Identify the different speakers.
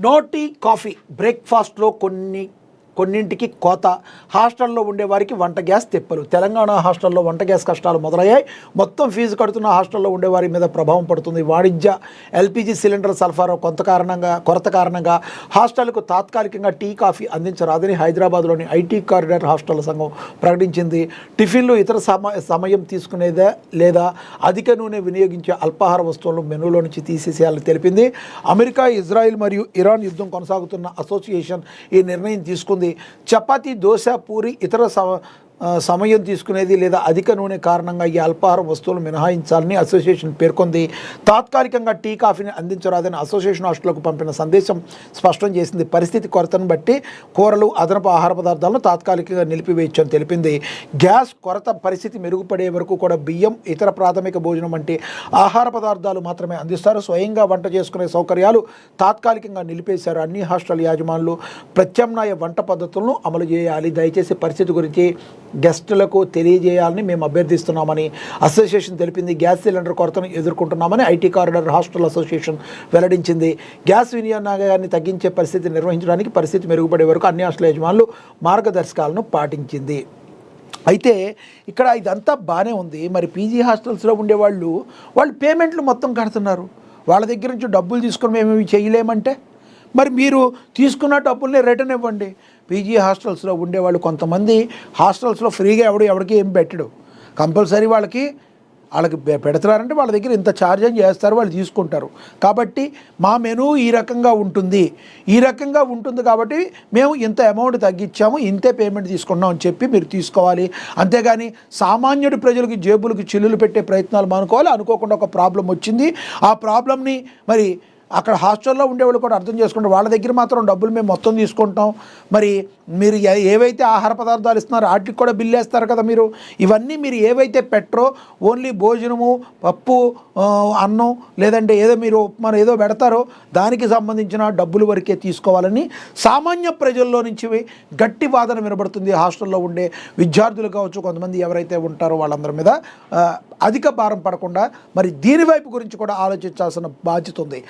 Speaker 1: No tea coffee బ్రేక్ఫాస్ట్లో కొన్నింటికి కోత. హాస్టల్లో ఉండేవారికి వంట గ్యాస్ తిప్పలు. తెలంగాణ హాస్టల్లో వంట గ్యాస్ కష్టాలు మొదలయ్యాయి. మొత్తం ఫీజు కడుతున్న హాస్టల్లో ఉండేవారి మీద ప్రభావం పడుతుంది. వాణిజ్య ఎల్పిజి సిలిండర్ సరఫరా కొరత కారణంగా హాస్టళ్లకు తాత్కాలికంగా టీ కాఫీ అందించరాదని హైదరాబాద్లోని ఐటీ కారిడార్ హాస్టళ్ల సంఘం ప్రకటించింది. టిఫిన్లు ఇతర సమయం తీసుకునేదే లేదా అధిక నూనె వినియోగించే అల్పాహార వస్తువులను మెనూలో నుంచి తీసేసేయాలని తెలిపింది. అమెరికా, ఇజ్రాయిల్ మరియు ఇరాన్ యుద్ధం కొనసాగుతున్న అసోసియేషన్ ఈ నిర్ణయం తీసుకుంది. చపాతీ, దోశ, పూరి ఇతర సమయం తీసుకునేది లేదా అధిక నూనె కారణంగా ఈ అల్పాహారం వస్తువులు మినహాయించాలని అసోసియేషన్ పేర్కొంది. తాత్కాలికంగా టీ కాఫీని అందించరాదని అసోసియేషన్ హాస్టళ్లకు పంపిన సందేశం స్పష్టం చేసింది. పరిస్థితి కొరతను బట్టి కూరలు, అదనపు ఆహార పదార్థాలను తాత్కాలికంగా నిలిపివేయచ్చని తెలిపింది. గ్యాస్ కొరత పరిస్థితి మెరుగుపడే వరకు కూడా బియ్యం, ఇతర ప్రాథమిక భోజనం వంటి ఆహార పదార్థాలు మాత్రమే అందిస్తారు. స్వయంగా వంట చేసుకునే సౌకర్యాలు తాత్కాలికంగా నిలిపేశారు. అన్ని హాస్టల్ యాజమానులు ప్రత్యామ్నాయ వంట పద్ధతులను అమలు చేయాలి. దయచేసి పరిస్థితి గురించి గెస్టులకు తెలియజేయాలని మేము అభ్యర్థిస్తున్నామని అసోసియేషన్ తెలిపింది. గ్యాస్ సిలిండర్ కొరతను ఎదుర్కొంటున్నామని ఐటీ కారిడార్ హాస్టల్ అసోసియేషన్ వెల్లడించింది. గ్యాస్ వినియోగాన్ని తగ్గించే పరిస్థితి నిర్వహించడానికి పరిస్థితి మెరుగుపడే వరకు అన్ని హాస్టల్ యజమానులు మార్గదర్శకాలను పాటించింది. అయితే ఇక్కడ ఇదంతా బాగానే ఉంది. మరి పీజీ హాస్టల్స్లో ఉండేవాళ్ళు పేమెంట్లు మొత్తం కడుతున్నారు. వాళ్ళ దగ్గర నుంచి డబ్బులు తీసుకొని మేము ఇవి చేయలేమంటే మరి మీరు తీసుకున్న డబ్బుల్ని రిటర్న్ ఇవ్వండి. పీజీ హాస్టల్స్లో ఉండేవాళ్ళు కొంతమంది హాస్టల్స్లో ఫ్రీగా ఎవరికి ఏం పెట్టడు. కంపల్సరీ వాళ్ళకి పెడుతున్నారంటే వాళ్ళ దగ్గర ఇంత ఛార్జ్ అని చేస్తారు, వాళ్ళు తీసుకుంటారు. కాబట్టి మా మెనూ ఈ రకంగా ఉంటుంది కాబట్టి మేము ఇంత అమౌంట్ తగ్గించాము, ఇంతే పేమెంట్ తీసుకున్నాం అని చెప్పి మీరు తీసుకోవాలి. అంతేగాని సామాన్యుడి ప్రజలకి జేబులకి చిల్లులు పెట్టే ప్రయత్నాలు మానుకోవాలి. అనుకోకుండా ఒక ప్రాబ్లం వచ్చింది. ఆ ప్రాబ్లమ్ని మరి అక్కడ హాస్టల్లో ఉండేవాళ్ళు కూడా అర్థం చేసుకుంటారు. వాళ్ళ దగ్గర మాత్రం డబ్బులు మేము మొత్తం తీసుకుంటాం. మరి మీరు ఏవైతే ఆహార పదార్థాలు ఇస్తున్నారో వాటికి కూడా బిల్లు వేస్తారు కదా మీరు. ఇవన్నీ మీరు ఏవైతే పెట్టరో ఓన్లీ భోజనము, పప్పు, అన్నం లేదంటే ఏదో మీరు ఉప్మా ఏదో పెడతారో దానికి సంబంధించిన డబ్బులు వరకే తీసుకోవాలని సామాన్య ప్రజల్లో నుంచి గట్టి వాదన వినబడుతుంది. హాస్టల్లో ఉండే విద్యార్థులు కావచ్చు, కొంతమంది ఎవరైతే ఉంటారో వాళ్ళందరి మీద అధిక భారం పడకుండా మరి దీని వైపు గురించి కూడా ఆలోచించాల్సిన బాధ్యత ఉంది.